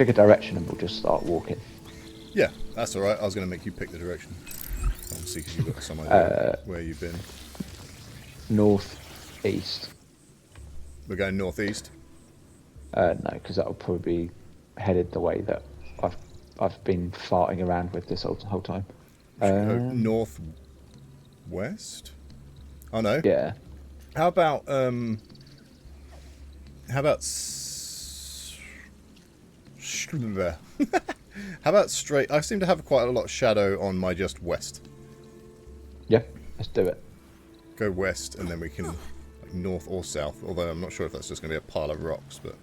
Pick a direction and we'll just start walking. Yeah, that's alright. I was going to make you pick the direction. Obviously, because you've got some idea where you've been. North, east. We're going northeast? No, because that'll probably be headed the way that I've been farting around with this whole time. Northwest? Oh no. Yeah. How about how about straight? I seem to have quite a lot of shadow on my just west. Yeah, let's do it. Go west, and then we can like north or south. Although I'm not sure if that's just going to be a pile of rocks, but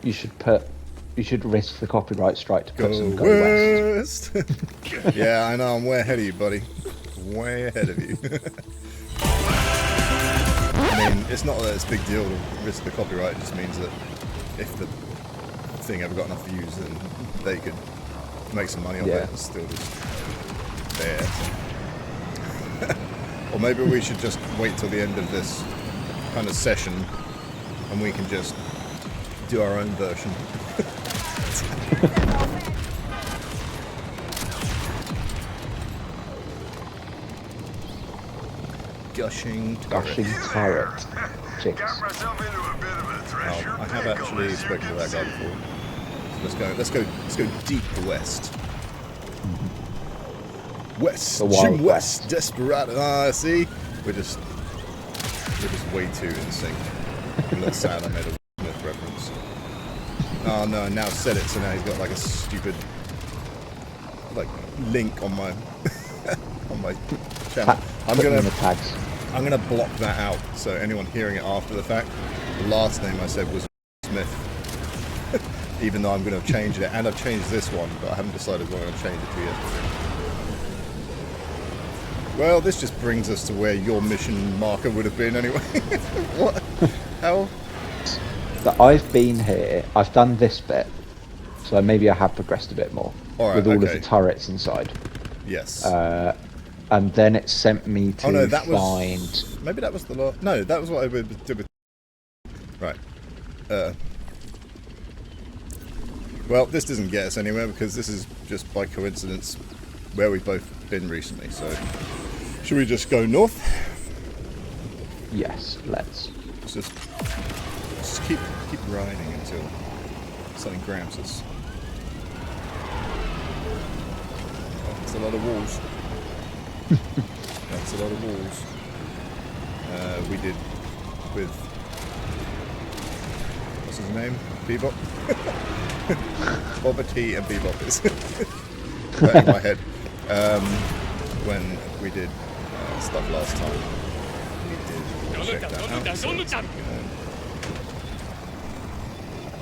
you should risk the copyright strike to put some go west. Yeah, I know. I'm way ahead of you, buddy. Way ahead of you. I mean, it's not that it's a big deal to risk the copyright. It just means that if the thing ever got enough views, then they could make some money off it and still just there. Or maybe we should just wait till the end of this kind of session and we can just do our own version. Gushing turret. Chicks. I have actually spoken to that guy before. So let's go deep west. West, Jim West, Desperado. Ah, see, we're just way too in sync. I'm not sad I made a Smith reference. Oh no, now said it, so now he's got like a stupid like link on my on my channel. I'm gonna block that out, so anyone hearing it after the fact, the last name I said was Smith. Even though I'm gonna have changed it, and I've changed this one, but I haven't decided what I'm gonna change it to yet. Well, this just brings us to where your mission marker would have been anyway. What? How? That I've been here, I've done this bit, so maybe I have progressed a bit more with all of the turrets inside. Yes. And then it sent me to maybe that was the last. No, that was what I did with. Right. Well, this doesn't get us anywhere because this is just by coincidence where we've both been recently. So, should we just go north? Yes, let's. Just keep riding until something grabs us. That's a lot of walls. That's a lot of walls. We did with what's his name? Bebop. Bobber T and Bebop is right in my head. When we did stuff last time, we did check that out. So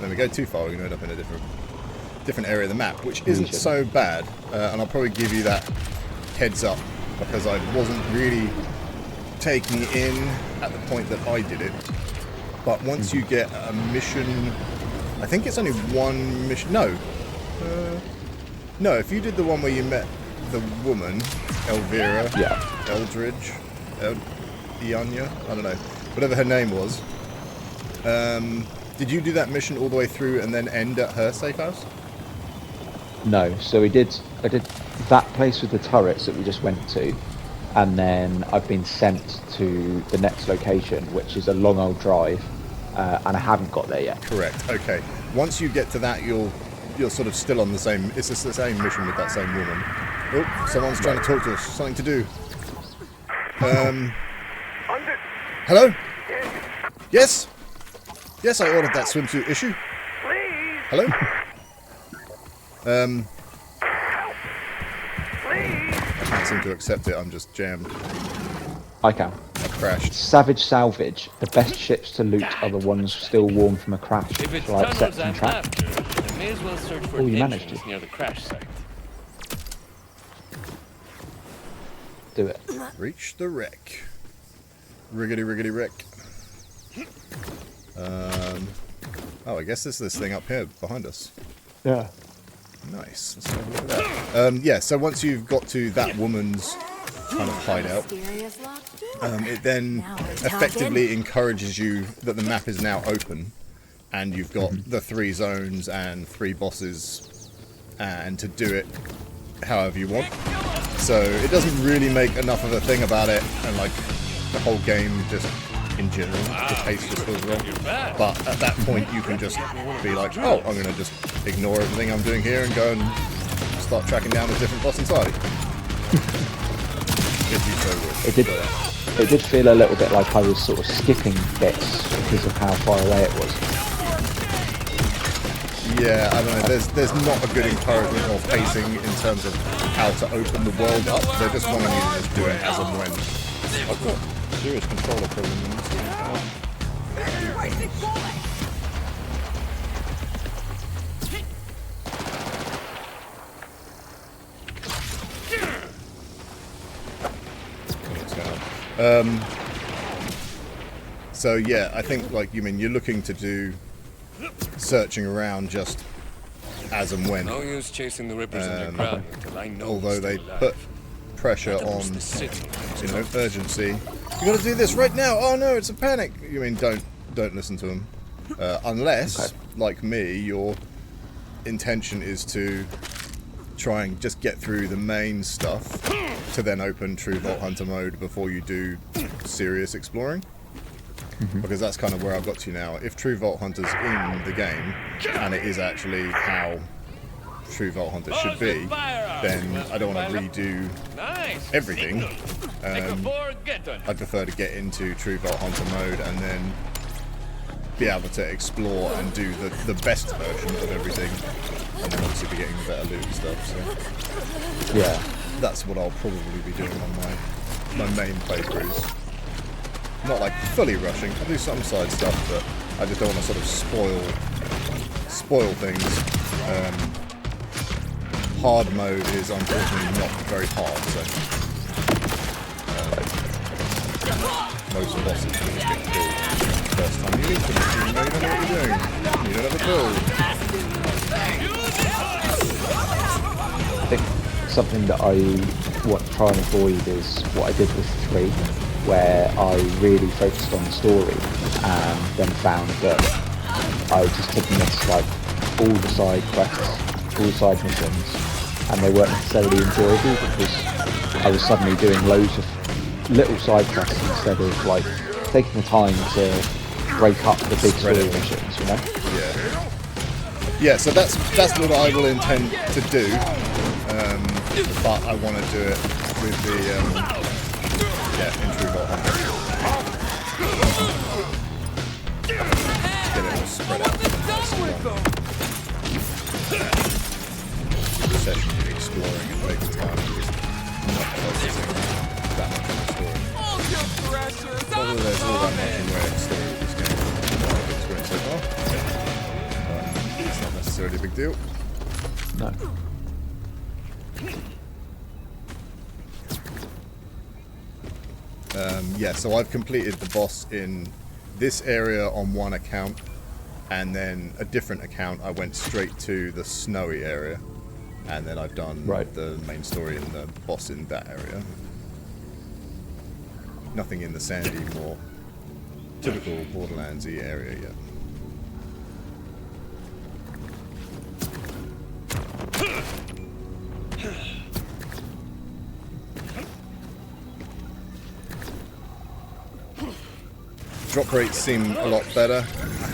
then we go too far, we're going to end up in a different area of the map, which isn't so bad. And I'll probably give you that heads up because I wasn't really taking it in at the point that I did it. But once you get a mission, I think it's only one mission. No, if you did the one where you met the woman, Elvira, Eldridge, Ianya, I don't know, whatever her name was. Did you do that mission all the way through and then end at her safe house? No, so I did that place with the turrets that we just went to, and then I've been sent to the next location, which is a long old drive, and I haven't got there yet. Correct. Okay. Once you get to that, you're sort of still on the same. It's just the same mission with that same woman. Oh, someone's trying to talk to us. Something to do. Hello? Yes? Yes, I ordered that swimsuit issue. Please. Hello? Please. I can't seem to accept it. I'm just jammed. I can. I crashed. Savage salvage. The best ships to loot are the ones still warm from a crash. Shall I accept and track? May as well search for you managed to. near the crash site. Do it. Reach the wreck. Riggedy riggedy wreck. Oh, I guess there's this thing up here behind us. Yeah. Nice. Let's have a look at that. Yeah, so once you've got to that woman's kind of hideout, it then effectively encourages you that the map is now open, and you've got the 3 zones and 3 bosses, and to do it however you want. So it doesn't really make enough of a thing about it, and like the whole game just in general, the pace just feels wrong. But at that point you can just be like, oh, I'm going to just ignore everything I'm doing here and go and start tracking down a different boss entirely. If you so wish. It did feel a little bit like I was sort of skipping bits because of how far away it was. Yeah, I don't know, there's not a good encouragement or pacing in terms of how to open the world up. They're just wanting you to just do it as and when. I've got serious controller problem in this game. So yeah, I think like you're looking to do searching around just as and when. No use chasing the rippers in the crowd until I know. Although they put pressure on, urgency. You got to do this right now. Oh no, it's a panic. Don't listen to them, unless, like me, your intention is to try and just get through the main stuff to then open True Vault Hunter mode before you do serious exploring. Because that's kind of where I've got to now. If True Vault Hunter's in the game, and it is actually how True Vault Hunter should be, then I don't want to redo everything. I prefer to get into True Vault Hunter mode and then be able to explore and do the best version of everything, and then obviously be getting the better loot and stuff. So Yeah. that's what I'll probably be doing on my main playthroughs. Not like fully rushing. I'll do some side stuff, but I just don't want to sort of spoil things. Hard mode is unfortunately not very hard, so most bosses just get killed first time you meet them. You don't know what you're doing. You don't have a build. I think something that I want to try and avoid is what I did with 3, where I really focused on the story and then found that I just had missed like all the side quests, all the side missions, and they weren't necessarily enjoyable because I was suddenly doing loads of little side quests instead of like taking the time to break up the big story missions, you know? Yeah, so that's what I will intend to do, but I want to do it with the in True Vault Hunter. Get it all spread out. Session exploring and taking time and just not focusing that much on the story. Whether there's all that much in way of story with this game, I've experienced so far. It's not necessarily a big deal. No. Yeah, so I've completed the boss in this area on one account, and then a different account I went straight to the snowy area, and then I've done the main story and the boss in that area. Nothing in the sandy, more typical Borderlands-y area yet. Drop rates seem a lot better.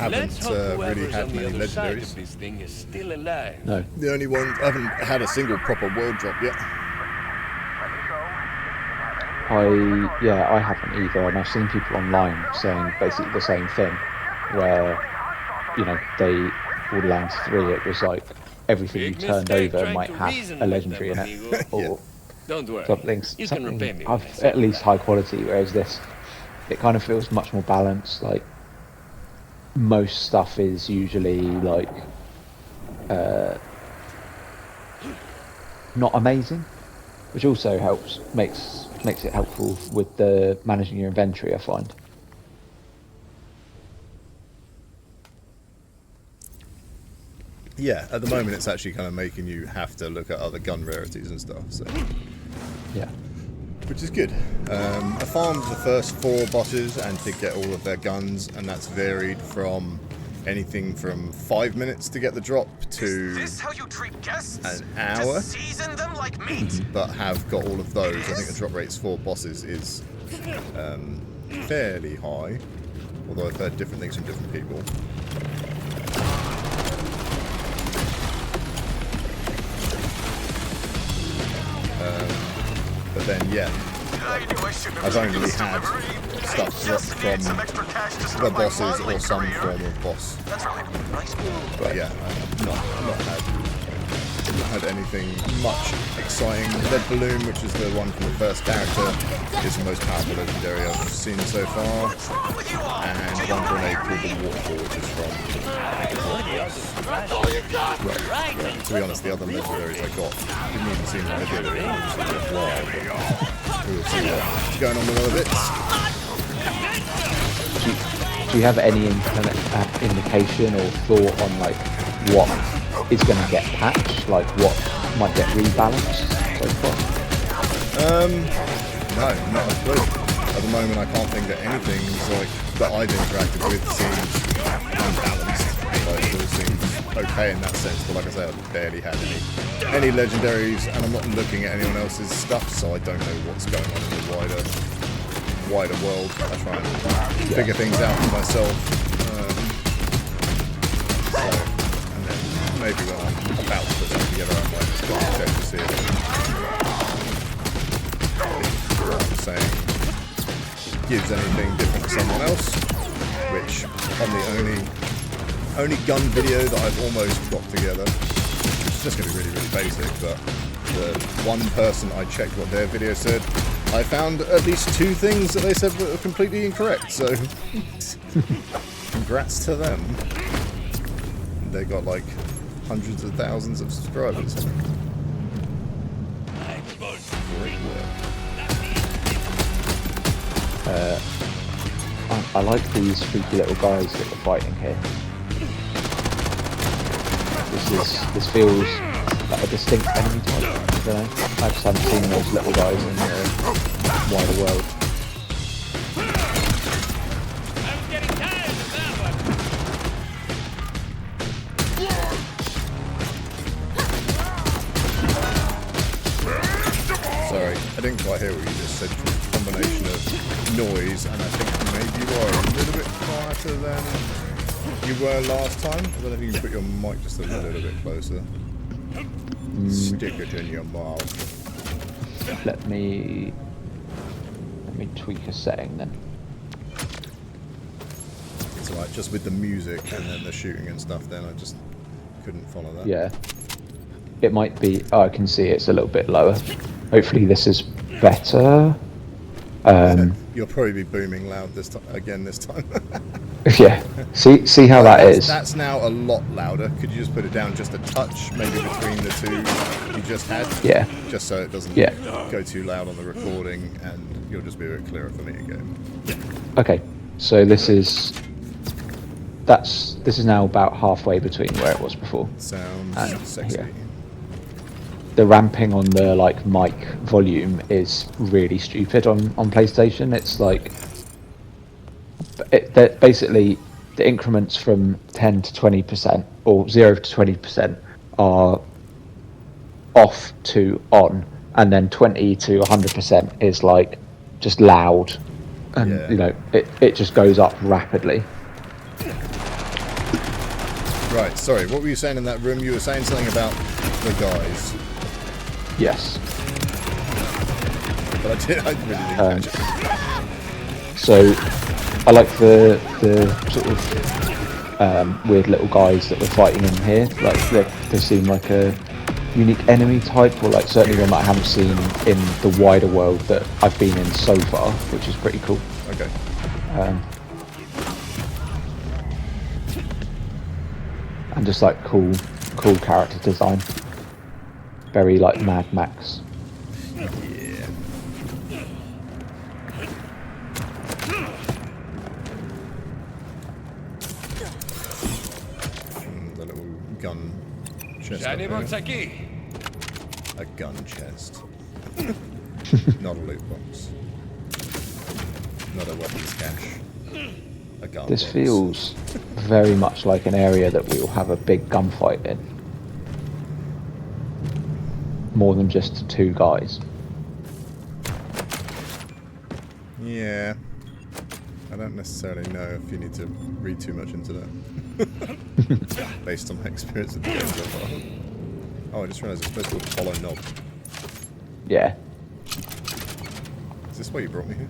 I haven't really had many legendaries. This thing is still alive. No. The only one, I haven't had a single proper world drop yet. I haven't either, and I've seen people online saying basically the same thing, where, Borderlands 3, it was like everything you turned over might have a legendary in it, or Don't worry. something repay me at least high quality, whereas this, it kind of feels much more balanced. Like, most stuff is usually like not amazing, which also makes it helpful with the managing your inventory, I find. Yeah, at the moment it's actually kind of making you have to look at other gun rarities and stuff, so Yeah. which is good. I farmed the first 4 bosses and did get all of their guns, and that's varied from anything from 5 minutes to get the drop to Is this how you treat guests? an hour, To season them like meat? but have got all of those. I think the drop rates for bosses is fairly high, although I've heard different things from different people. But then, yeah, I've only had stuff dropped from the bosses or some form of boss. But yeah, I've not had anything much exciting. Red Balloon, which is the one from the first character, is the most powerful legendary I've seen so far. And one grenade called the Waterfall, which is from... Right. Yeah, to be honest, the other legendaries I got didn't even seem like they did it. We'll see what's going on with other bits. Do you have any indication or thought on like what is going to get patched, like what might get rebalanced so far? No, not a clue. At the moment, I can't think that anything's like that I've interacted with seems unbalanced. Like, it all seems okay in that sense, but like I said, I've barely had any legendaries, and I'm not looking at anyone else's stuff, so I don't know what's going on in the wider world. I try and figure things out for myself. And then maybe when I'm about to put something together, I might just go and check to see if what I'm saying gives anything different to someone else. Which, on the only gun video that I've almost got together, it's just going to be really, really basic, but the one person I checked what their video said, I found at least 2 things that they said were completely incorrect, so congrats to them. They got like hundreds of thousands of subscribers. Great work. I like these freaky little guys that we're fighting here. This feels like a distinct enemy type. I don't know. I just haven't seen those little guys in the wider world. I'm getting tired of that one. Sorry, I didn't quite hear what you just said. Combination of noise, and I think maybe you are a little bit quieter than you were last time. I don't know if you can put your mic just a little bit closer. Stick it in your mouth. Let me tweak a setting then. It's alright, just with the music and then the shooting and stuff, then I just couldn't follow that. Yeah. It might be... Oh, I can see it's a little bit lower. Hopefully this is better. You'll probably be booming loud this time. Yeah. See how that is. That's now a lot louder. Could you just put it down just a touch, maybe between the 2 you just had? Yeah. Just so it doesn't go too loud on the recording, and you'll just be a bit clearer for me again. Okay. So this is now about halfway between where it was before. Sounds And sexy. here. The ramping on the like mic volume is really stupid on PlayStation. It's like basically the increments from 10 to 20% or 0 to 20% are off to on, and then 20 to 100% is like just loud, and you know it just goes up rapidly. Right, sorry, what were you saying in that room? You were saying something about the guys. Yes. But I really didn't catch it. So I like the sort of weird little guys that we're fighting in here. Like they seem like a unique enemy type, or like certainly one that I haven't seen in the wider world that I've been in so far, which is pretty cool. Okay. And just like cool character design. Very like Mad Max. Yeah. The little gun chest. Shiny box aquí. A gun chest. Not a loot box. Not a weapons cache. a gun This box. feels very much like an area that we will have a big gunfight in. More than just 2 guys. Yeah. I don't necessarily know if you need to read too much into that. Based on my experience with the game so far. Oh, I just realised it's supposed to be a hollow knob. Yeah. Is this why you brought me here?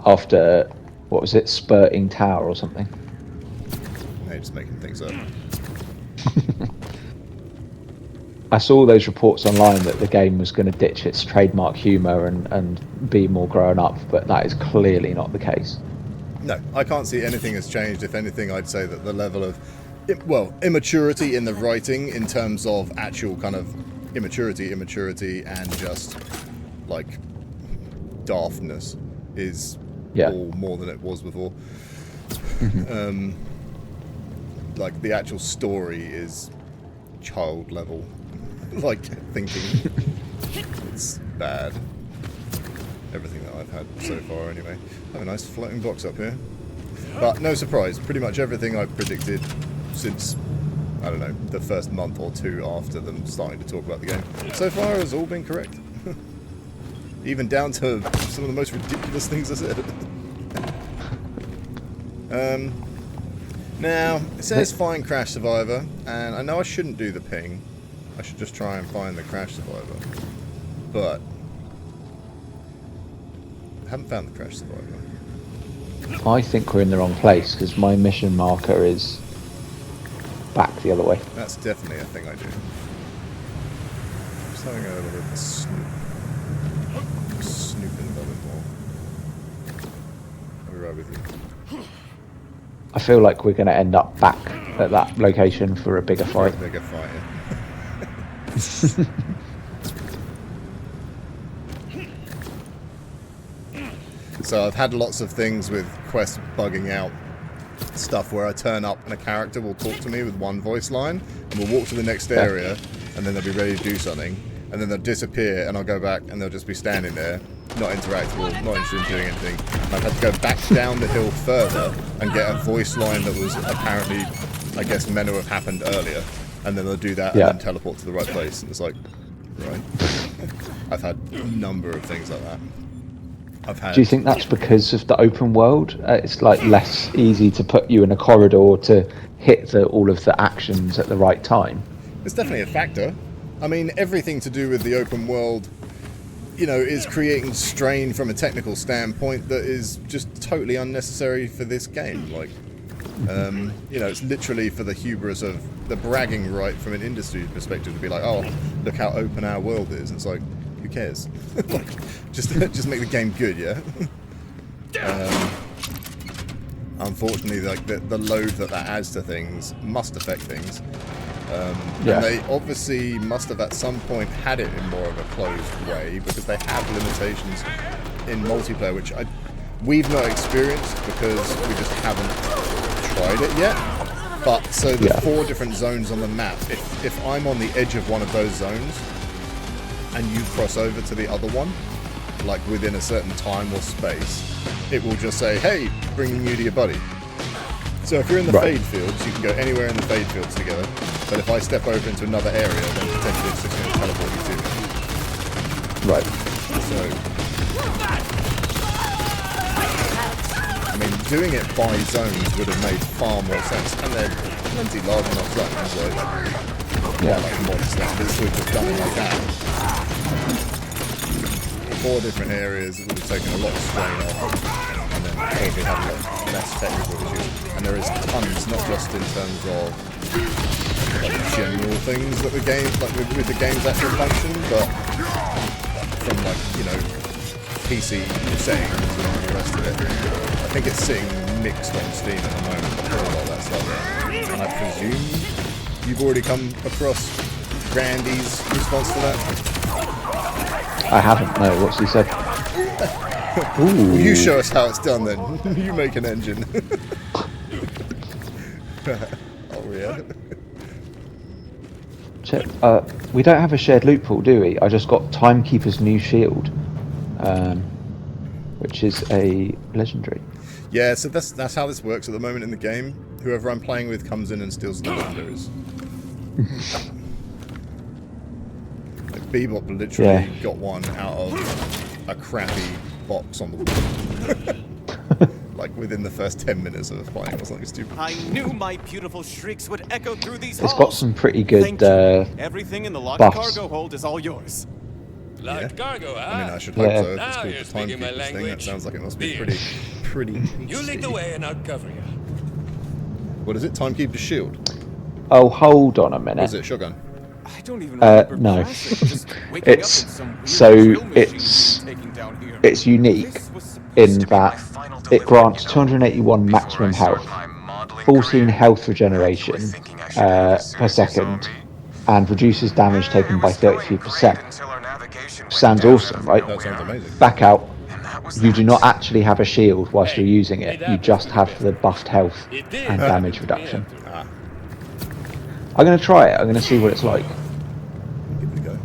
After, what was it, Spurting Tower or something? No, you're just making things up. I saw those reports online that the game was going to ditch its trademark humour and be more grown up, but that is clearly not the case. No, I can't see anything has changed. If anything, I'd say that the level of, well, immaturity in the writing in terms of actual kind of immaturity, and just, like, daftness is all more than it was before. Like, the actual story is child level. Like, thinking. It's bad. Everything that I've had so far, anyway. I have a nice floating box up here. But no surprise, pretty much everything I've predicted since, I don't know, the first month or 2 after them starting to talk about the game, so far has all been correct. Even down to some of the most ridiculous things I said. Now, it says find Crash Survivor, and I know I shouldn't do the ping. I should just try and find the Crash Survivor. But I haven't found the Crash Survivor. I think we're in the wrong place, because my mission marker is back the other way. That's definitely a thing I do. Just having a little bit of a snooping a little bit more. I'll be right with you. I feel like we're going to end up back at that location for a bigger fight. Bigger fight, yeah. So I've had lots of things with quests bugging out. Stuff where I turn up and a character will talk to me with one voice line, and we'll walk to the next area, and then they'll be ready to do something, and then they'll disappear, and I'll go back, and they'll just be standing there, not interactable, not interested in doing anything. And I've had to go back down the hill further and get a voice line that was apparently, I guess, meant to have happened earlier, and then they'll do that and then teleport to the right place, and it's like, right. I've had a number of things like that. Do you think that's because of the open world? It's like less easy to put you in a corridor to hit all of the actions at the right time? It's definitely a factor. I mean, everything to do with the open world, you know, is creating strain from a technical standpoint that is just totally unnecessary for this game. Like, you know, it's literally for the hubris of the bragging right from an industry perspective to be like, oh, look how open our world is. It's like, who cares? Like, just make the game good, yeah? Unfortunately, like the load that adds to things must affect things. And they obviously must have at some point had it in more of a closed way, because they have limitations in multiplayer, which we've not experienced because we just haven't tried it yet. But so the 4 different zones on the map, if I'm on the edge of one of those zones and you cross over to the other one, like within a certain time or space, it will just say, hey, bringing you to your buddy. So if you're in the fade fields, you can go anywhere in the fade fields together, but if I step over into another area, then potentially it's just going to teleport you to me. Right. So, I mean, doing it by zones would have made far more sense, and they're plenty large enough zones, like monsters, but if we'd just done it like that. 4 different areas, it would have taken a lot of strain off, and then probably had a lot less technical issues. And there is tons, not just in terms of like general things that the game, like with the game's actual function, but from like, you know, PC settings and all the rest of it. I think it's sitting mixed on Steam at the moment, but a lot of that stuff. And I presume you've already come across Randy's response to that? I haven't, no. What's he said? Well, you show us how it's done then. You make an engine. Oh, yeah. We don't have a shared loot pool, do we? I just got Timekeeper's new shield, which is a legendary. Yeah, so that's how this works at the moment in the game. Whoever I'm playing with comes in and steals the legendaries. Like Bebop literally got one out of a crappy box on the wall. Like within the first 10 minutes of us playing or something stupid. I knew my beautiful shrieks would echo through these It's halls. got some pretty good Thank you. Everything in the locked buffs. cargo hold is all yours. Locked cargo, huh? I mean, I should hope so. If Now it's called you're the speaking my timekeepers thing, that language. sounds like it must be Beer. pretty. You lead the way and I'll cover you. What is it? Timekeeper's shield? Oh, hold on a Or minute. is it shotgun? I don't even remember No. crashing, just waking up in It's some weird so drill machine it's taking down here. it's unique This was supposed in to be that final it delivery, grants you know, 281 before maximum I start health, my modeling 14 career. health You were regeneration thinking I should have as soon per as you saw second, me. and reduces damage It taken by was going 33%. great until our navigation went Sounds down awesome, out of right? That sounds nowhere. amazing. Back out. And that was You do that. not actually have a shield whilst Hey, you're using it it. You happens just to the have best. the buffed health It did. and damage reduction. Ah, I'm going to try it. I'm going to see what it's like. give it a go.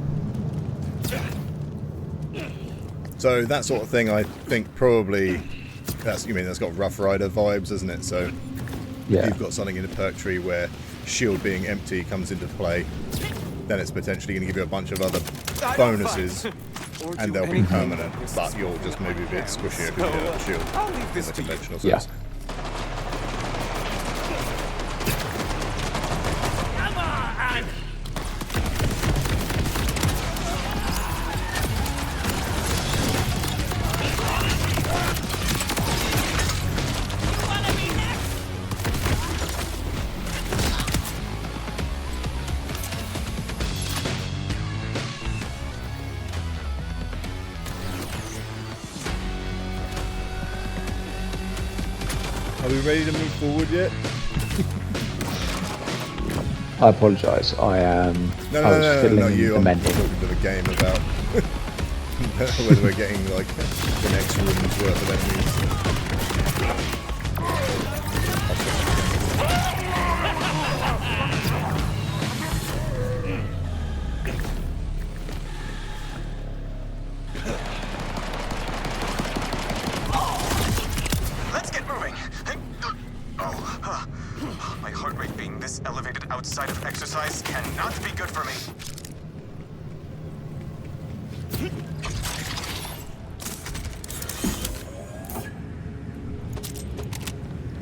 So that sort of thing, I think probably that's got Rough Rider vibes, isn't it? So if Yeah. you've got something in a perk tree where shield being empty comes into play, then it's potentially going to give you a bunch of other bonuses, Or and do they'll be anything permanent. with But this you'll just maybe a bit squishier because you don't have a shield I'll leave in this the to you. conventional Yeah. sense. Come on! Are we ready to move forward yet? I apologise. I was fiddling No, in you. the I'm menu. talking to the game about whether we're getting like the next room's worth of enemies. Let's get moving. My heart rate being this elevated outside of exercise cannot be good for me.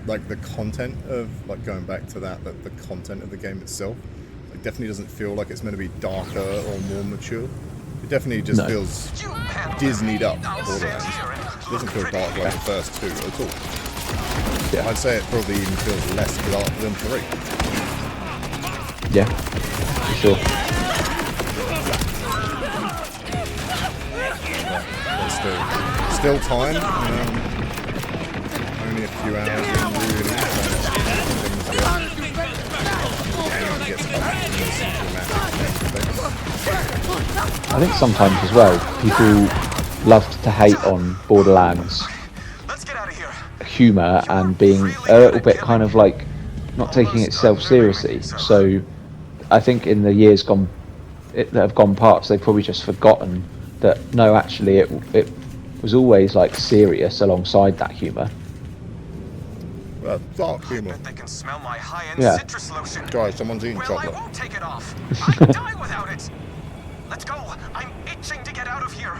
Like the content of going back to that the content of the game itself, it definitely doesn't feel like it's meant to be darker or more mature. It definitely just No. feels You handle Disneyed up I'll stand Borderlands. here and It doesn't look feel pretty. dark like the first two at all. Yeah. I'd say it probably even feels less dark than 3. Yeah, for sure. But still time. Only a few hours in, really. Game gets up and there's some dramatic effects. I think sometimes as well, people love to hate on Borderlands Let's get out of here. humour and being a little bit kind of like not taking itself seriously. So I think in the years that have gone past, they've probably just forgotten that no, actually it was always like serious alongside that humour. Dark humour. Bet they can smell my high-end Yeah. citrus lotion. Guys, someone's eating Well, chocolate. I won't take it off. I'd die without it. Let's go. I'm itching to get out of here.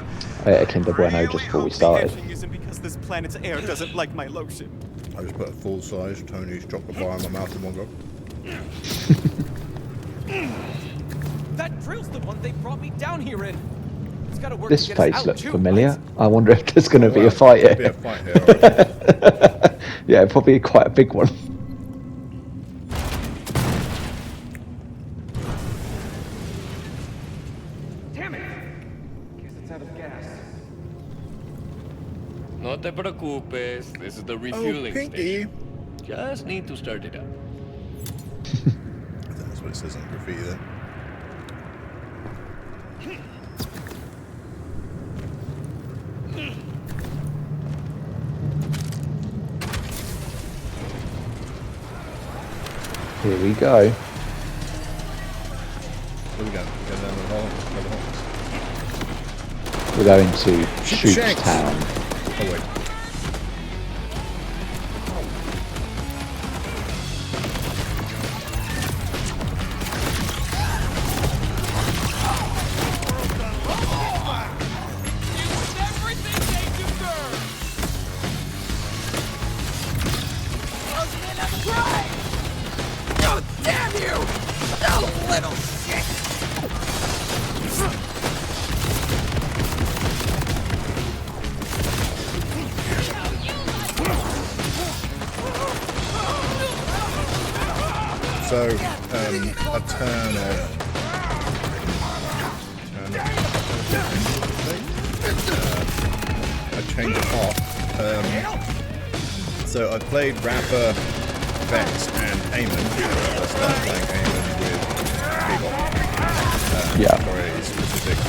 I ate a Kinder Bueno just before we The started. itching isn't because this planet's air doesn't like my lotion. I just put a full-size Tony's chocolate bar in my mouth in one go. That drill's the one they brought me down here in. It's gotta work This to get us place out looks too, familiar. right? I wonder if there's going to be Well, a fight there'll be a here. fight here, alright. Yeah, probably quite a big one. Damn it! Guess it's out of gas. No te preocupes. This is the refueling Pinky. station. Just need to start it up. I think that's what it says on graffiti there. Here we go. Where we going? Going down the hole? Down the hole? We're going to Shanks. Shootstown. Oh wait. little shit! So, a turn off. A change of heart. So I played RAFA, Vex, and Eamon. I started playing Eamon with Bebop. For a specific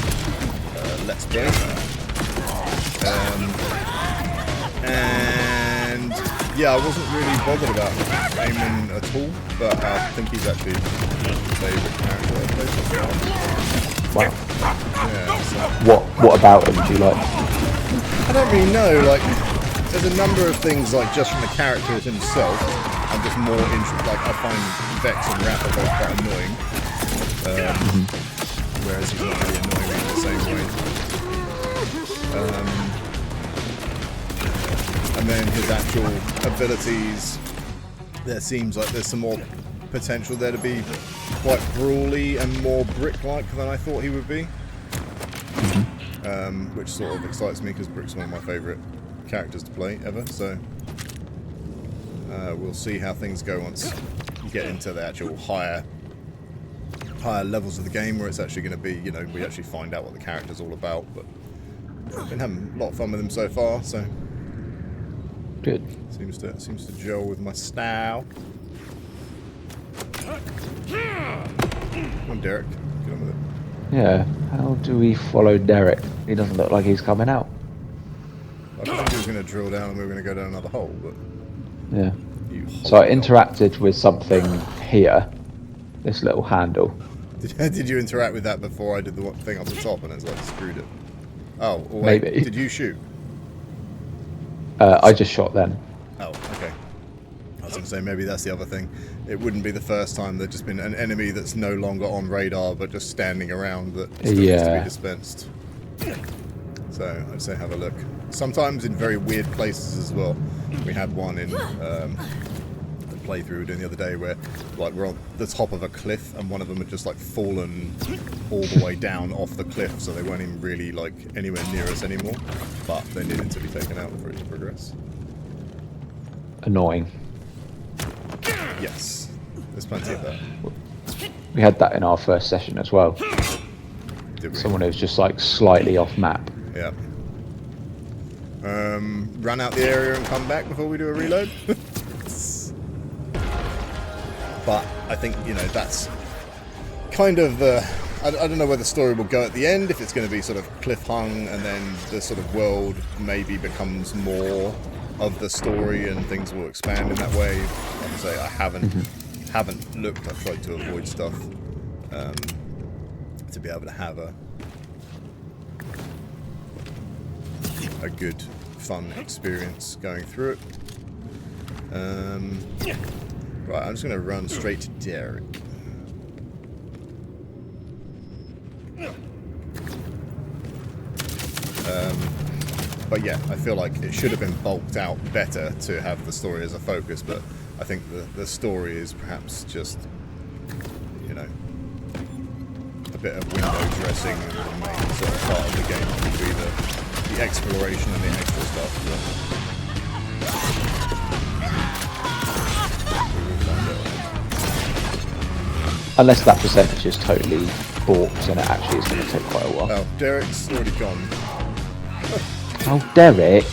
Let's Play. And yeah, I wasn't really bothered about Eamon at all, but I think he's actually my favourite character I've played so far. Wow. Yeah, so What about him do you like? I don't really know, like, there's a number of things, like, just from the character himself, I'm just more interested, like, I find Vex and Rafa both quite annoying, whereas he's not really annoying me in the same way. And then his actual abilities, there seems like there's some more potential there to be quite brawly and more brick-like than I thought he would be. Which sort of excites me because Brick's one of my favourite characters to play ever, so we'll see how things go once you get into the actual higher levels of the game where it's actually going to be, you know, we actually find out what the character's all about, but I've been having a lot of fun with him so far, so Good. seems to gel with my style. Come on, Derek, get on with it. Yeah. How do we follow Derek? He doesn't look like he's coming out. I thought he was going to drill down and we were going to go down another hole, but Yeah. you So I hole. interacted with something here. This little handle. Did you interact with that before I did the thing up the top and it's like screwed it? Oh, wait, Maybe. did you shoot? I just shot then. Oh, okay. I was going to say, maybe that's the other thing. It wouldn't be the first time there's just been an enemy that's no longer on radar but just standing around that still needs to be dispensed. So, I'd say have a look. Sometimes in very weird places as well. We had one in the playthrough we were doing the other day where like we're on the top of a cliff and one of them had just like fallen all the way down off the cliff, so they weren't even really like anywhere near us anymore, but they needed to be taken out for it to progress. Annoying. Yes, there's plenty of that. We had that in our first session as well. Did we? Someone who was just like slightly off map. Yeah. Run out the area and come back before we do a reload. But I think, you know, that's kind of the... I don't know where the story will go at the end, if it's going to be sort of cliff-hung and then the sort of world maybe becomes more of the story and things will expand in that way. Like I say, I haven't looked. I've tried to avoid stuff to be able to have a good, fun experience going through it. Right, I'm just going to run straight to Derek. But yeah, I feel like it should have been bulked out better to have the story as a focus, but I think the story is perhaps just, you know, a bit of window dressing and the main sort of part of the game would be the exploration and the extra stuff. Unless that percentage is totally balked and it actually is going to take quite a while. Oh, Derek's already gone. Oh, Derek.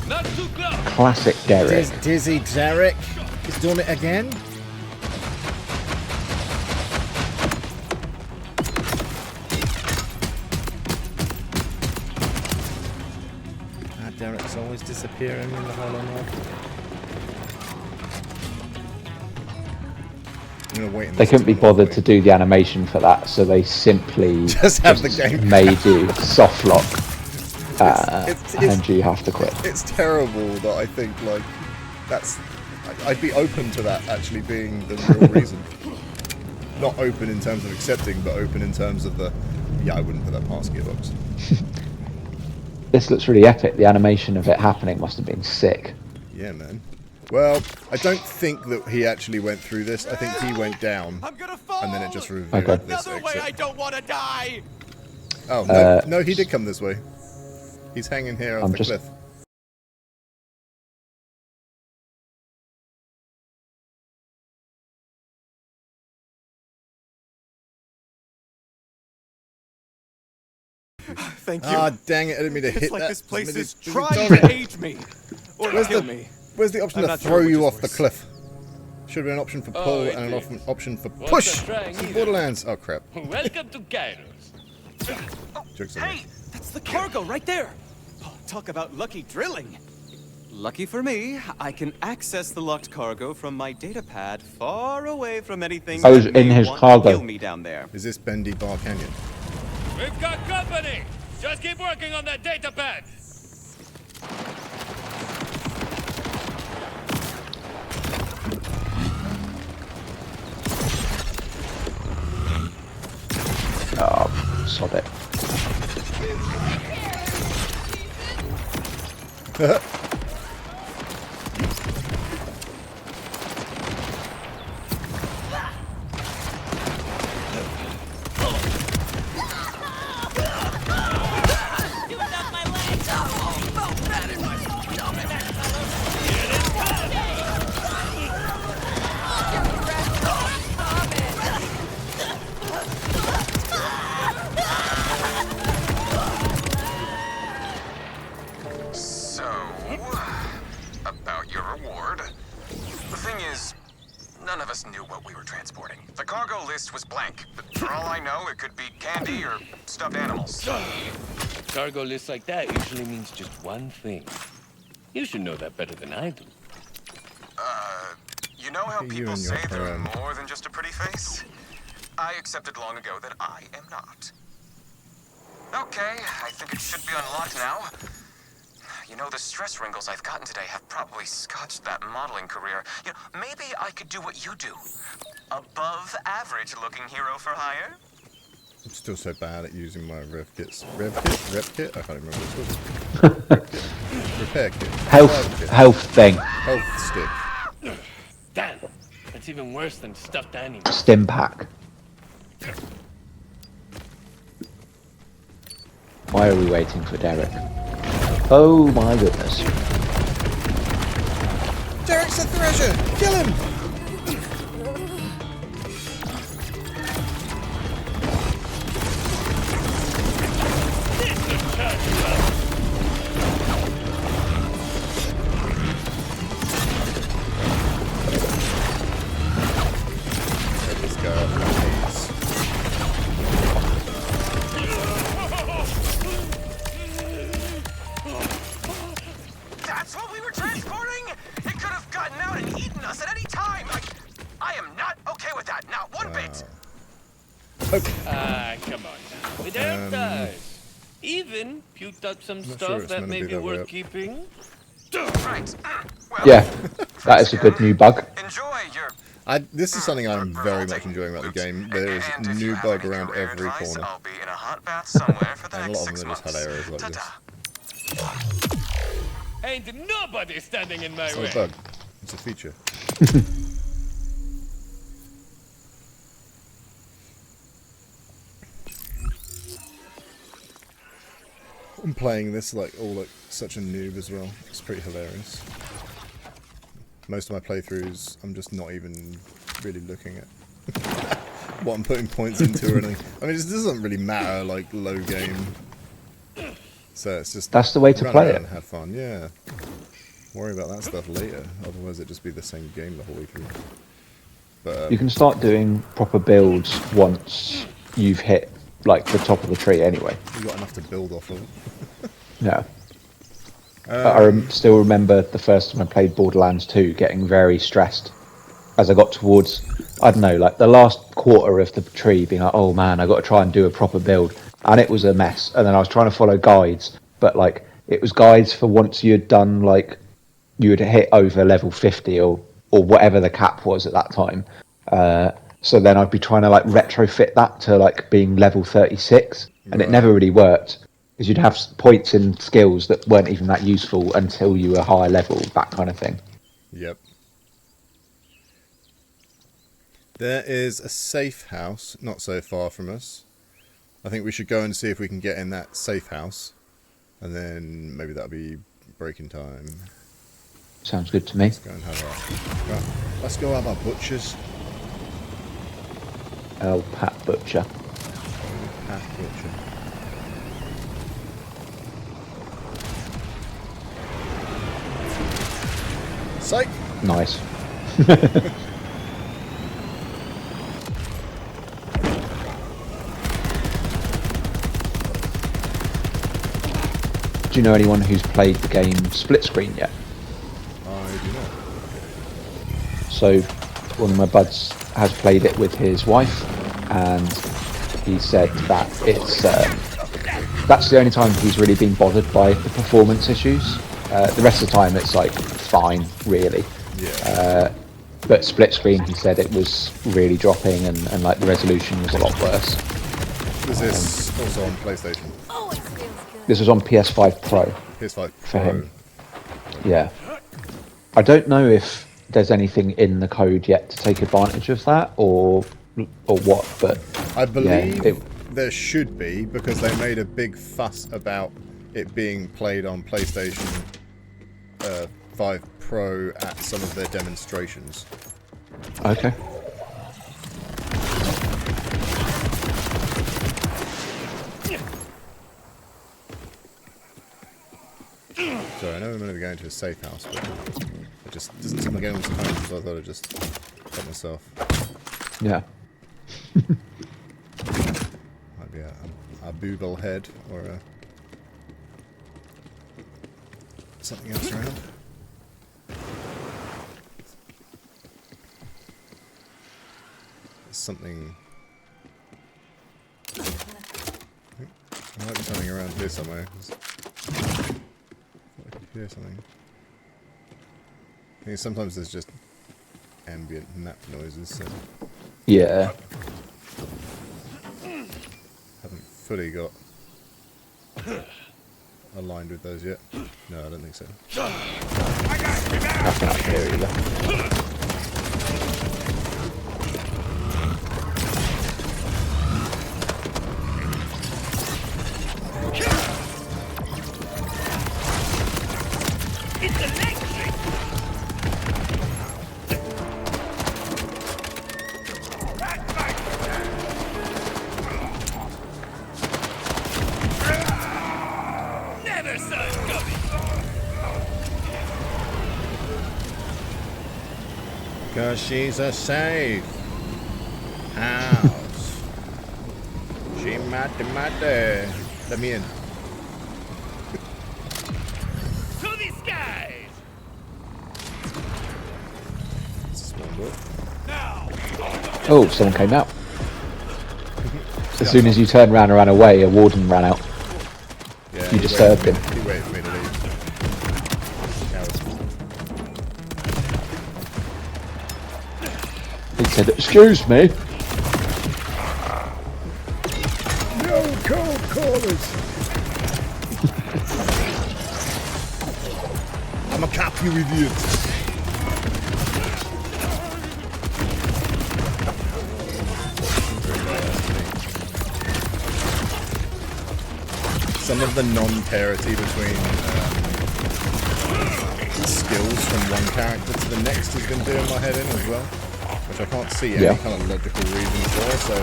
Not too close. Classic Derek. Dizzy Derek. He's doing it again. Derek's always disappearing in the Hollow North. I'm gonna wait. They couldn't be bothered to do the animation for that, so they simply just have the game made you soft lock, it's and you have to quit. It's terrible that I think like that's. I'd be open to that actually being the real reason. Not open in terms of accepting, but open in terms of the. Yeah, I wouldn't put that past Gearbox. This looks really epic. The animation of it happening must have been sick. Yeah, man. Well, I don't think that he actually went through this. I think he went down, I'm gonna fall. and then it just revealed Okay. this Another way I exit. don't want to die. Oh, no, no, he did come this way. He's hanging here off I'm the just- cliff. Thank you. Ah, dang it, I didn't mean to hit it's like that. this place Didn't mean is to- trying Dog it. to age me. Or Where's kill the- me. Where's the option I'm to not sure throw which you is off the worse. cliff? Should have been an option for pull it and an is. option for What's push! that trying For either? Borderlands! Oh crap. Welcome to Kairos. Jokes on me. Hey, That's the cargo right there. Oh, talk about lucky drilling. Lucky for me, I can access the locked cargo from my data pad far away from anything I was that may in his want cargo. to kill me down there. Is this Bendy Bar Canyon? We've got company. Just keep working on that data pad. Oh, sod it. so about your reward. The thing is, none of us knew what we were transporting. The cargo list was blank, but for all I know, it could be candy or stuffed animals. Cargo lists like that usually means just one thing. You should know that better than I do. You know how Look at you people and your say they're friend. more than just a pretty face? I accepted long ago that I am not. Okay, I think it should be unlocked now. You know, the stress wrinkles I've gotten today have probably scotched that modeling career. You know, maybe I could do what you do. Above average looking hero for hire? I'm still so bad at using my rev kits. Rev kit? Rep kit? I can't remember what it's called. Repair kit. Revive kit. Health thing. Health stick. Damn, that's even worse than stuffed animals. Stim pack. Why are we waiting for Derek? Oh my goodness. Derek's a thresher! Kill him! Let this go up, please. That's what we were transporting? It could have gotten out and eaten us at any time. I am not okay with that. Not one bit. Ah, come on now. It helped us. Even puked up some sure stuff it's that meant to may be be that way worth up. keeping. Right. Well, Yeah, that is a good new bug. enjoy your... This is something I'm very much enjoying about the game. There's And a if you new have bug any around career every advice, corner. I'll be in a hot bath somewhere for the And a next lot of 6 them are just months. hilarious like this. Ta-ta. Ain't nobody standing in my It's not way. a bug. It's a feature. I'm playing this like such a noob as well. It's pretty hilarious. Most of my playthroughs, I'm just not even really looking at what I'm putting points into or anything. I mean, this doesn't really matter, like low game. So it's just That's the way to run play around it. and have fun, yeah. Worry about that stuff later. Otherwise, it'd just be the same game the whole way through. But You can start doing proper builds once you've hit like the top of the tree anyway. you got enough to build off of. Yeah. I still remember the first time I played Borderlands 2 getting very stressed as I got towards, I don't know, like the last quarter of the tree, being like, oh man, I got to try and do a proper build. And it was a mess. And then I was trying to follow guides, but like it was guides for once you had done like, you would hit over level 50 or whatever the cap was at that time. So then I'd be trying to like retrofit that to like being level 36, and it never really worked because you'd have points in skills that weren't even that useful until you were higher level, that kind of thing. Yep. There is a safe house not so far from us. I think we should go and see if we can get in that safe house. And then maybe that'll be breaking time. Sounds good to me. Let's go and have our... Right, let's go have our butchers. El Pat Butcher. Pat Butcher. Psych! Nice. Do you know anyone who's played the game split screen yet? I do not. So one of my buds has played it with his wife, and he said that it's that's the only time he's really been bothered by the performance issues. The rest of the time it's like fine, really. Yeah. But split screen, he said it was really dropping, and like the resolution was a lot worse. Was this also on PlayStation? This was on PS5 Pro. PS5 For Pro. him. Yeah. I don't know if there's anything in the code yet to take advantage of that, or what, but I believe yeah, there should be, because they made a big fuss about it being played on PlayStation 5 Pro at some of their demonstrations. okay. Sorry, I know I'm going to be going to a safe house, but it just doesn't seem like anyone's home, so I thought I'd just help myself. Yeah. Might be a boogle head or something else around. There's something. There might be something around here somewhere. I could hear something. I think sometimes there's just ambient map noises, so Yeah. haven't fully got aligned with those yet. No, I don't think so. Nothing up here either. Never saw it coming. Cause she's a safe house. She mate. Let me in. To the skies. It's a small door. Oh, someone came out. As soon as you turned around and ran away, a warden ran out. Yeah, You disturbed him. He waited for me to leave. Cowards. He said, "Excuse me." No cold callers. I'm a cop, you idiot. Some of the non-parity between skills from one character to the next has been doing my head in as well, which I can't see any kind of logical reason for. So,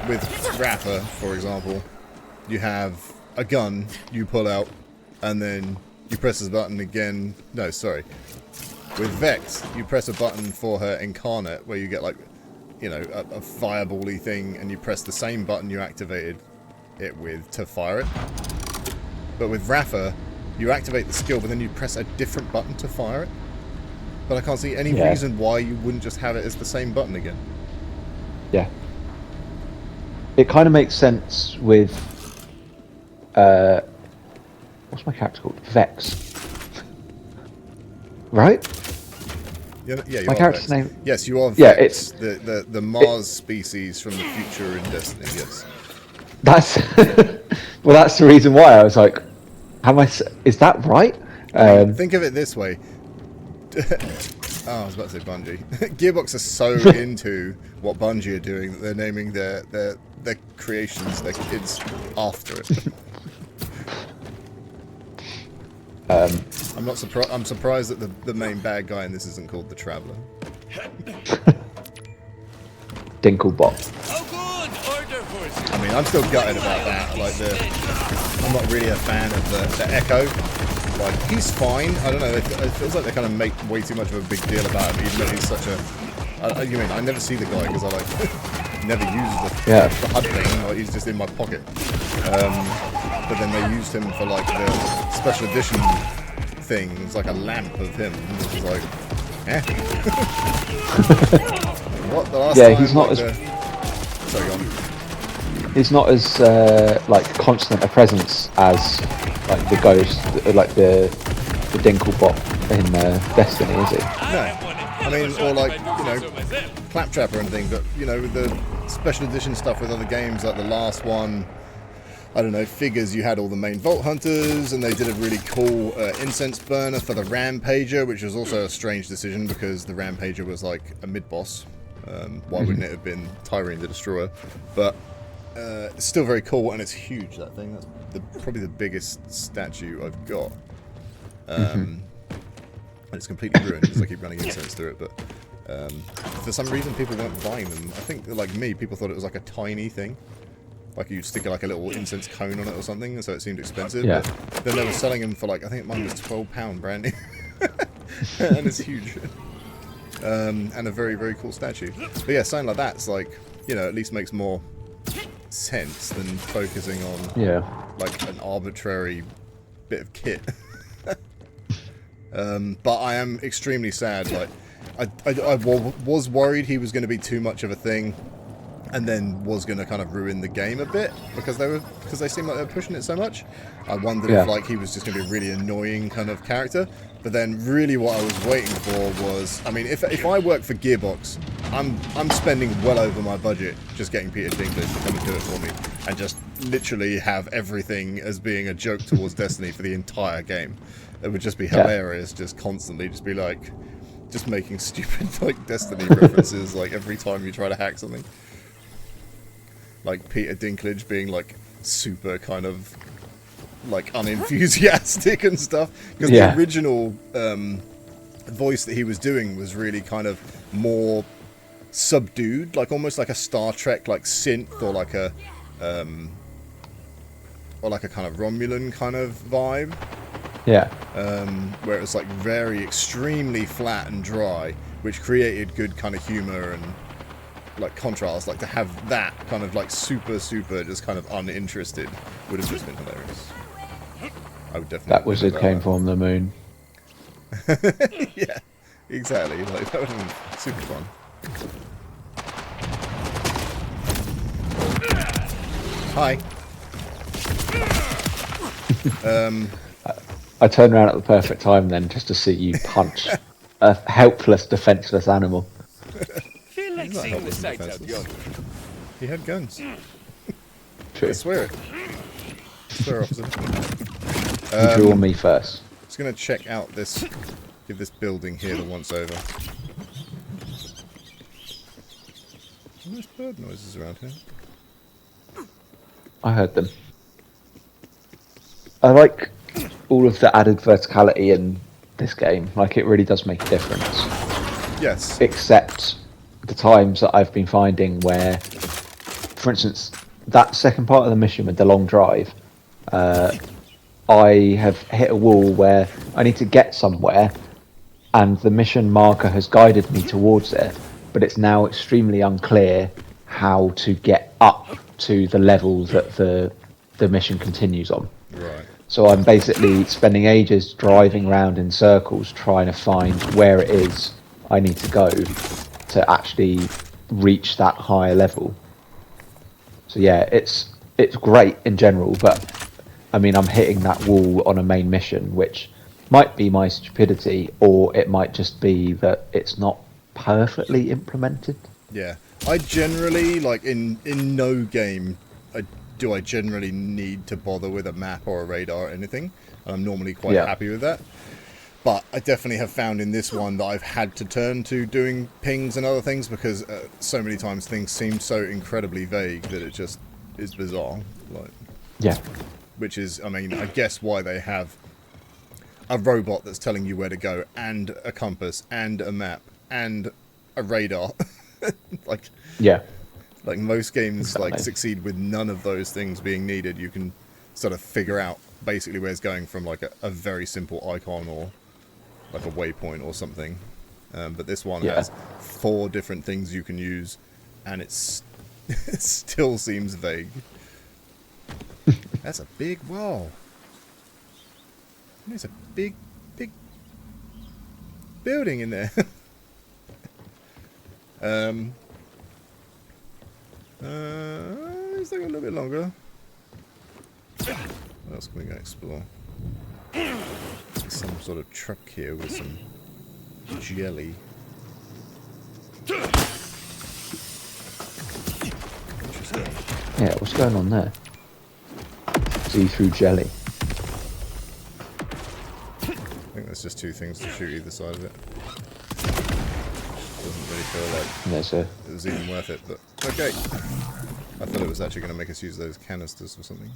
with RAFA, for example, you have a gun you pull out, and then you press this button again. No, sorry. With Vex, you press a button for her incarnate, where you get like, you know, a fireball-y thing, and you press the same button you activated it with to fire it. But with RAFA, you activate the skill, but then you press a different button to fire it. But I can't see any reason why you wouldn't just have it as the same button again. Yeah. It kind of makes sense with what's my character called? Vex. Yeah, Right? you My are character's Vex. name. Yes, you are Vex. Yeah, it's the Mars species from the future in Destiny. Yes. That's well. That's the reason why I was like, "Is that right?" Think of it this way: I was about to say Bungie. Gearbox are so into what Bungie are doing that they're naming their creations, their kids, after it. I'm not surprised. I'm surprised that the main bad guy in this isn't called the Traveler. Dinklebot. Oh, good. Order horses. I mean, I'm still gutted about that. Like I'm not really a fan of the Echo. Like, he's fine. I don't know. It feels like they kind of make way too much of a big deal about him, even though he's such a. You mean I never see the guy because I like never use the HUD thing. Like, he's just in my pocket. But then they used him for like the special edition thing. It's like a lamp of him. Which is like, what the last time? He's not like, as. Sorry, go on. He's not as like constant a presence as like the ghost, like the Dinklebot in Destiny, is he? No. I mean, or like, you know, Claptrap or anything, but, you know, with the special edition stuff with other games, like the last one, I don't know, Figures, you had all the main Vault Hunters, and they did a really cool incense burner for the Rampager, which was also a strange decision because the Rampager was like a mid-boss. Why wouldn't it have been Tyrene the Destroyer? But it's still very cool, and it's huge, that thing. That's probably the biggest statue I've got. And it's completely ruined because I keep running incense through it, but for some reason people weren't buying them. I think, like me, people thought it was like a tiny thing. Like you'd stick like a little incense cone on it or something, so it seemed expensive. Yeah. But then they were selling them for like, I think mine was £12 brand new. And it's huge. And a very, very cool statue. But yeah, something like that's like, you know, at least makes more sense than focusing on like an arbitrary bit of kit. But I am extremely sad. Like, I was worried he was going to be too much of a thing, and then was going to kind of ruin the game a bit because they seemed like they were pushing it so much. I wondered if like he was just going to be a really annoying kind of character. But then really what I was waiting for was, I mean, if I work for Gearbox, I'm spending well over my budget just getting Peter Dinklage to come and do it for me, and just literally have everything as being a joke towards Destiny for the entire game. It would just be hilarious, just constantly, just be like, just making stupid like Destiny references like every time you try to hack something. Like Peter Dinklage being like super kind of like unenthusiastic and stuff, because the original voice that he was doing was really kind of more subdued, like almost like a Star Trek like synth, or like a kind of Romulan kind of vibe. Yeah. Where it was like very extremely flat and dry, which created good kind of humor and like contrast. Like to have that kind of like super just kind of uninterested would have just been hilarious. I would definitely. That wizard came from the moon. Yeah, exactly. Like that would have been super fun. Hi. I turned around at the perfect time then just to see you punch a helpless, defenseless animal. Feel like seeing the sights out yonder. He had guns. True. I swear it. I swear, officer. You draw me first. Just gonna check out this. Give this building here the once over. Nice bird noises around here. I heard them. I like all of the added verticality in this game. Like, it really does make a difference. Yes. Except the times that I've been finding where, for instance, that second part of the mission with the long drive, I have hit a wall where I need to get somewhere, and the mission marker has guided me towards it, but it's now extremely unclear how to get up to the level that the mission continues on. Right. So I'm basically spending ages driving around in circles trying to find where it is I need to go to actually reach that higher level. So yeah, it's great in general, but I mean, I'm hitting that wall on a main mission, which might be my stupidity, or it might just be that it's not perfectly implemented. Yeah. I generally, like, in no game do I generally need to bother with a map or a radar or anything. And I'm normally quite happy with that. But I definitely have found in this one that I've had to turn to doing pings and other things because so many times things seem so incredibly vague that it just is bizarre. Like, Yeah. which is, I mean, I guess why they have a robot that's telling you where to go, and a compass, and a map, and a radar. like, Yeah. like most games like Exactly. succeed with none of those things being needed. You can sort of figure out basically where it's going from like a very simple icon or like a waypoint or something. But this one Yeah. has 4 different things you can use, and it's it still seems vague. That's a big wall. There's a big building in there. Let's take a little bit longer. What else can we go explore? There's some sort of truck here with some jelly. Interesting. Yeah, what's going on there? See-through jelly. I think there's just 2 things to shoot either side of it. Doesn't really feel like And there's a... it was even worth it, but okay. I thought it was actually going to make us use those canisters or something.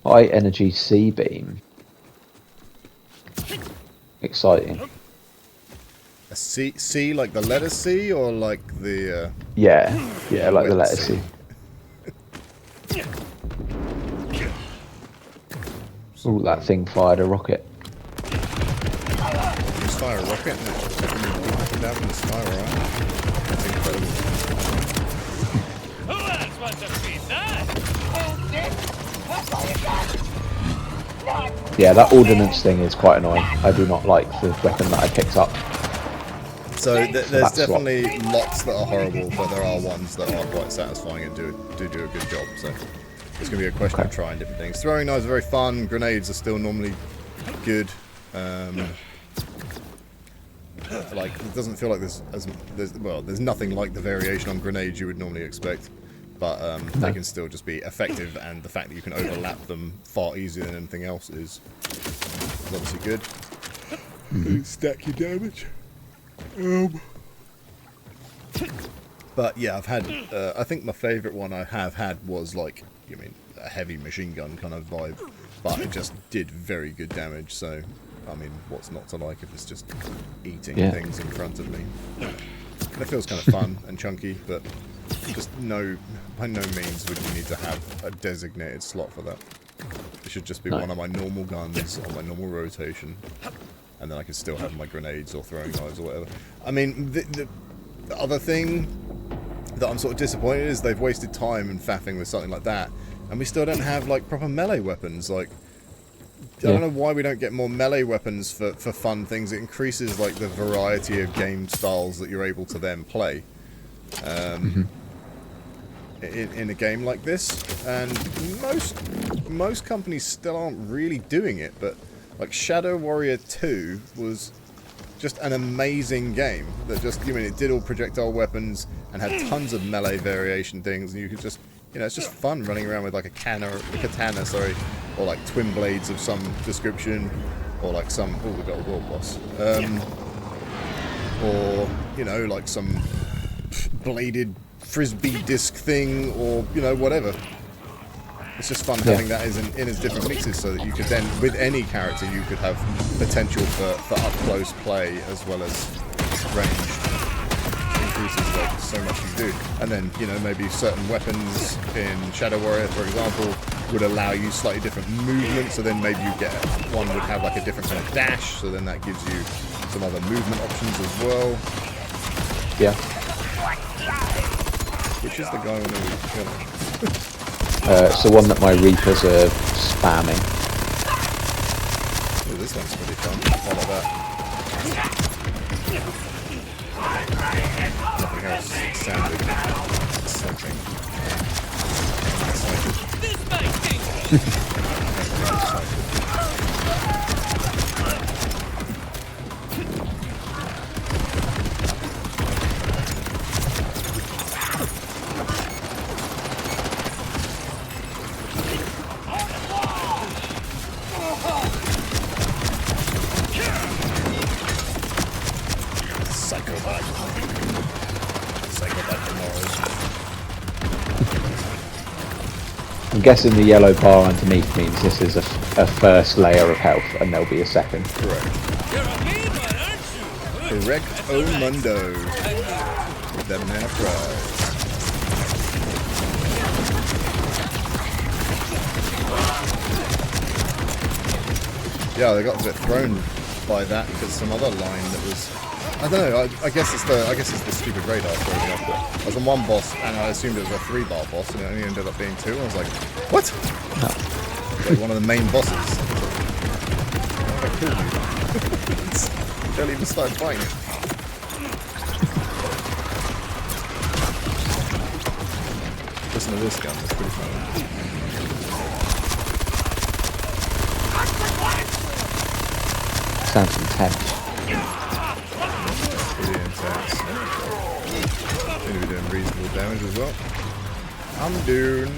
high energy C-beam. Exciting. A C like the letter C, or like the... Yeah, like the wet letter C. C. Ooh, that thing fired a rocket. Just fire a rocket and it's just taking me up and down in the sky, right? That's incredible. Who else wants a piece, huh? Yeah, that ordnance thing is quite annoying. I do not like the weapon that I picked up. So there's That's definitely lots that are horrible, but there are ones that are quite satisfying and do a good job. So it's going to be a question of trying different things. Throwing knives are very fun. Grenades are still normally good. Like, it doesn't feel like there's nothing like the variation on grenades you would normally expect, but they can still just be effective, and the fact that you can overlap them far easier than anything else is obviously good. Stack your damage. But yeah, I've had, I think my favourite one I have had was like, a heavy machine gun kind of vibe, but it just did very good damage, so, I mean, what's not to like if it's just eating things in front of me. And it feels kind of fun and chunky, but just by no means would you need to have a designated slot for that. It should just be one of my normal guns on my normal rotation, and then I could still have my grenades or throwing knives or whatever. I mean, the other thing that I'm sort of disappointed is they've wasted time and faffing with something like that, and we still don't have like proper melee weapons. Like, I don't know why we don't get more melee weapons for fun things. It increases like the variety of game styles that you're able to then play in a game like this. And most companies still aren't really doing it, but like Shadow Warrior 2 was just an amazing game that just, it did all projectile weapons and had tons of melee variation things, and you could just, it's just fun running around with like a katana, or like twin blades of some description, or like some, we got a world boss, or, like some bladed frisbee disc thing, or, whatever. It's just fun having that in as different mixes, so that you could then, with any character, you could have potential for up close play as well as range. Increases like so much you do, and then maybe certain weapons in Shadow Warrior, for example, would allow you slightly different movement. So then maybe you get one would have like a different kind of dash, so then that gives you some other movement options as well. Yeah. Which is the guy on the killing? It's the one that my Reapers are spamming. Oh, this one's pretty fun. I like that. Nothing else sounded exciting. This might Psychopath. Psychopath tomorrow. I'm guessing the yellow bar underneath means this is a first layer of health, and there'll be a second. Correct. You're a mean one, aren't you? Correct, oh mundo. That man of prize. Yeah, they got a bit thrown by that because some other line that was, I don't know. I guess it's the stupid radar throwing me off. But I was on one boss and I assumed it was a 3-bar boss, and it only ended up being 2. And I was like, what? No. Like one of the main bosses. That killed me. Barely even started fighting it. Listen to this gun. It's pretty fun. Sounds intense. Pretty intense. Seem to be doing reasonable damage as well. I'm doing.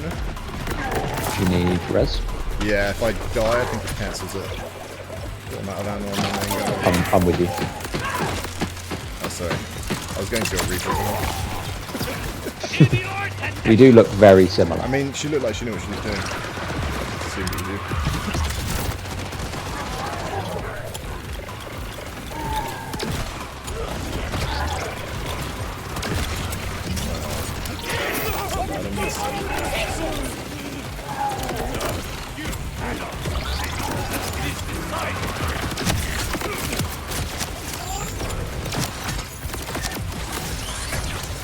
Do you need res? Yeah, if I die, I think it cancels it. Got amount of ammo on my main gun. I'm with you. Oh, sorry. I was going to do a refresh. We do look very similar. I mean, she looked like she knew what she was doing. Seemed to do.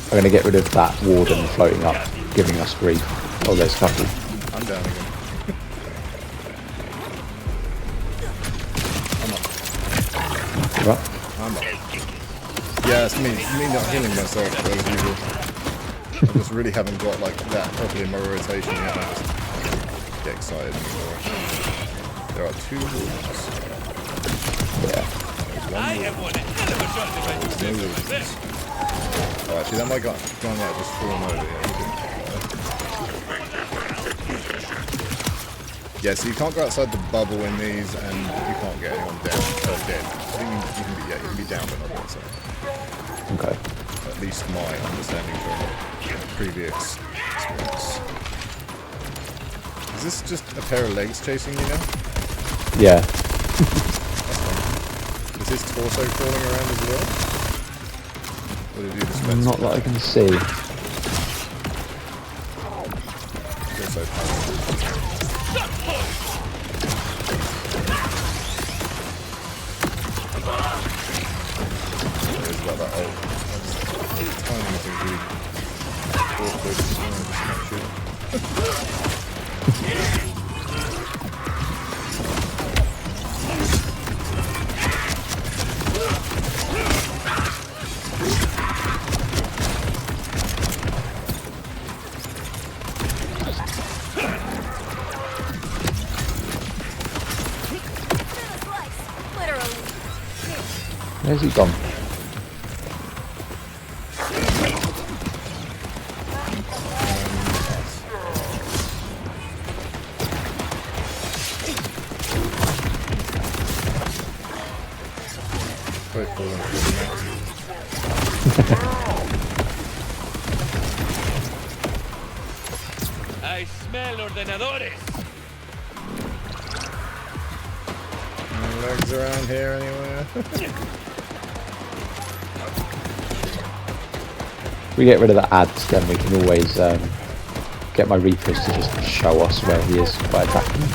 I'm going to get rid of that warden floating up, giving us grief. Oh, there's a couple. I'm down again. Right. I'm up. Yeah, it's me. Me not healing myself as usual. I just really haven't got like that properly in my rotation yet. I just get excited anymore. There are 2 wardens. Yeah. There's I 1 have warden. one hell of a shot if I do There's no this wardens. myself. Oh, actually, that might got gone out just fallen over. Yeah, so you can't go outside the bubble in these, and you can't get anyone down or dead. I think you can be down, but not dead. So Okay. at least my understanding from previous experience. Is this just a pair of legs chasing you now? Yeah. Is his torso crawling around as well? Or did you dispense Not that I can see. torso power? There's about that old tiny little dude. Awkward. Just not shoot. Where's he gone? Both falling through I smell ordenadores. the mat. Legs around here anywhere? If we get rid of the ads, then we can always get my Reapers to just show us where he is by attacking him.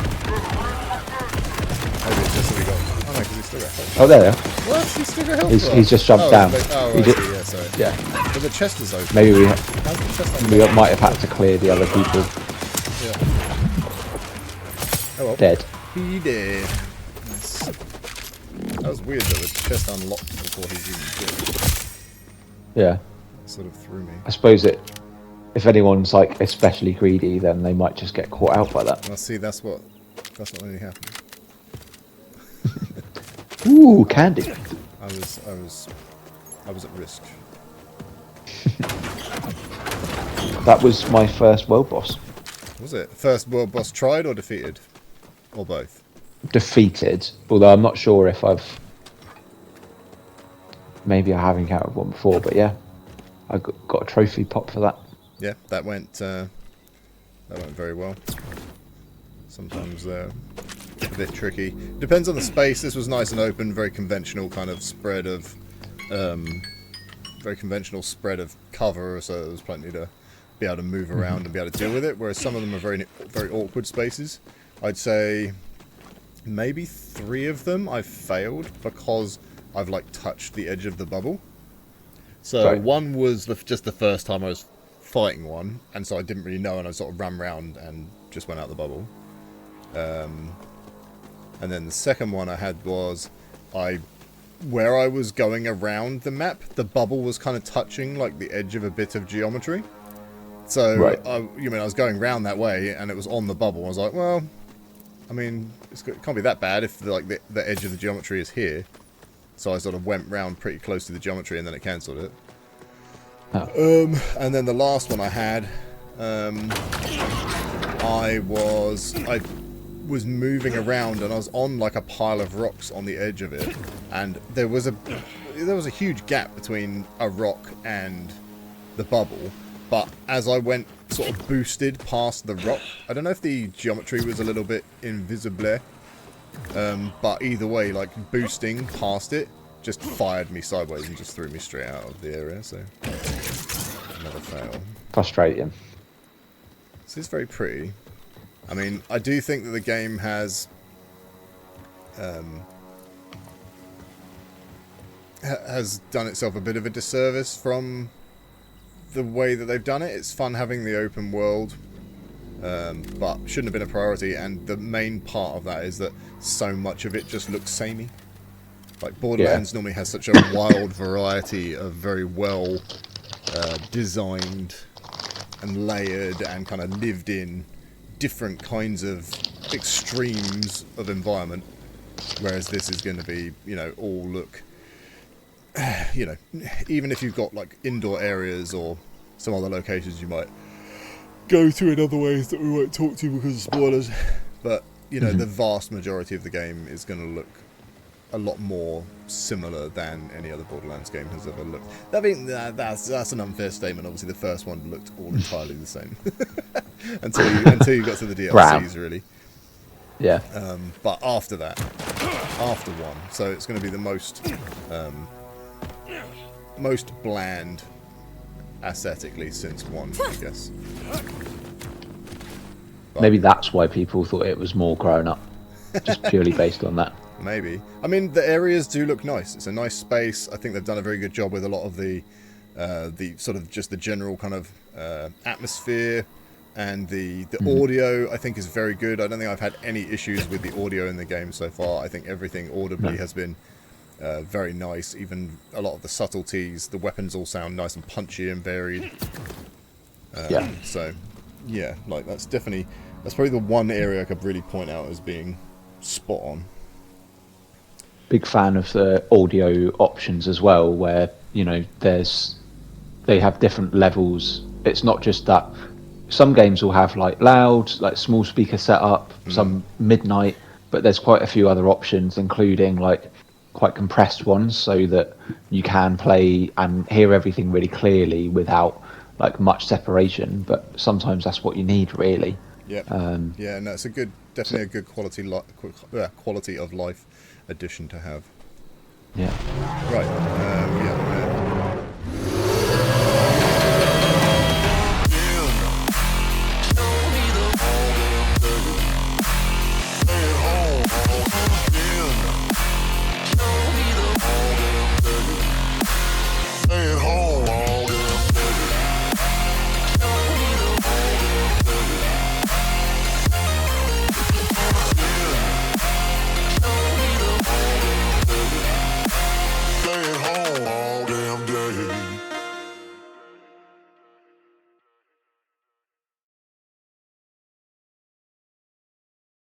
Maybe it's just that we got. Oh no, because he's still got health. Oh, there they are. What? He's still got health. He's just jumped down. Oh, He right, did- yeah, sorry. Yeah. But the chest is open. Maybe How's the chest open? we might have had to clear the other people Yeah. Oh well. dead. He did. Nice. That was weird that the chest unlocked before he's even killed. Yeah. Sort of threw me. I suppose if anyone's like especially greedy, then they might just get caught out by that. Well, see, that's what really happened. Ooh, candy. I was at risk. That was my first world boss. Was it first world boss tried or defeated, or both? Defeated, although I'm not sure if I've maybe I have encountered one before, but yeah, I got a trophy pop for that. Yeah, that went very well. Sometimes a bit tricky. Depends on the space. This was nice and open, very conventional kind of spread of cover, so there was plenty to be able to move around and be able to deal with it. Whereas some of them are very awkward spaces. I'd say maybe 3 of them I've failed because I've like touched the edge of the bubble. So Right. one was just the first time I was fighting one, and so I didn't really know, and I sort of ran round and just went out the bubble. And then the second one I had was where I was going around the map, the bubble was kind of touching like the edge of a bit of geometry. So Right. I was going round that way, and it was on the bubble. I was like, well, I mean, it can't be that bad if the edge of the geometry is here. So I sort of went round pretty close to the geometry, and then it cancelled it. Oh. And then the last one I had, I was moving around, and I was on like a pile of rocks on the edge of it, and there was a huge gap between a rock and the bubble. But as I went sort of boosted past the rock, I don't know if the geometry was a little bit invisible, but either way, like boosting past it just fired me sideways and just threw me straight out of the area. So another fail. Frustrating. This is very pretty. I mean, I do think that the game has done itself a bit of a disservice from the way that they've done it. It's fun having the open world, but shouldn't have been a priority. And the main part of that is that so much of it just looks samey. Like Borderlands normally has such a wild variety of very well designed and layered and kind of lived in different kinds of extremes of environment, whereas this is going to be, all look, even if you've got like indoor areas or some other locations you might go to in other ways that we won't talk to because of spoilers, but the vast majority of the game is going to look a lot more similar than any other Borderlands game has ever looked. I mean, that's an unfair statement. Obviously, the first one looked all entirely the same until you got to the DLCs, really. Yeah. But after that, after 1, so it's going to be the most bland aesthetically since 1, I guess. But Maybe that's why people thought it was more grown up, just purely based on that. maybe. I mean, the areas do look nice. It's a nice space. I think they've done a very good job with a lot of the sort of just the general kind of atmosphere, and the audio I think is very good. I don't think I've had any issues with the audio in the game so far. I think everything audibly has been very nice. Even a lot of the subtleties, the weapons all sound nice and punchy and varied. So, yeah, like that's probably the one area I could really point out as being spot on. Big fan of the audio options as well, where they have different levels. It's not just that. Some games will have like loud, like small speaker setup, some midnight, but there's quite a few other options, including like quite compressed ones, so that you can play and hear everything really clearly without like much separation. But sometimes that's what you need, really. Yeah, yeah, and that's definitely a good quality of life addition to have. Yeah. Right,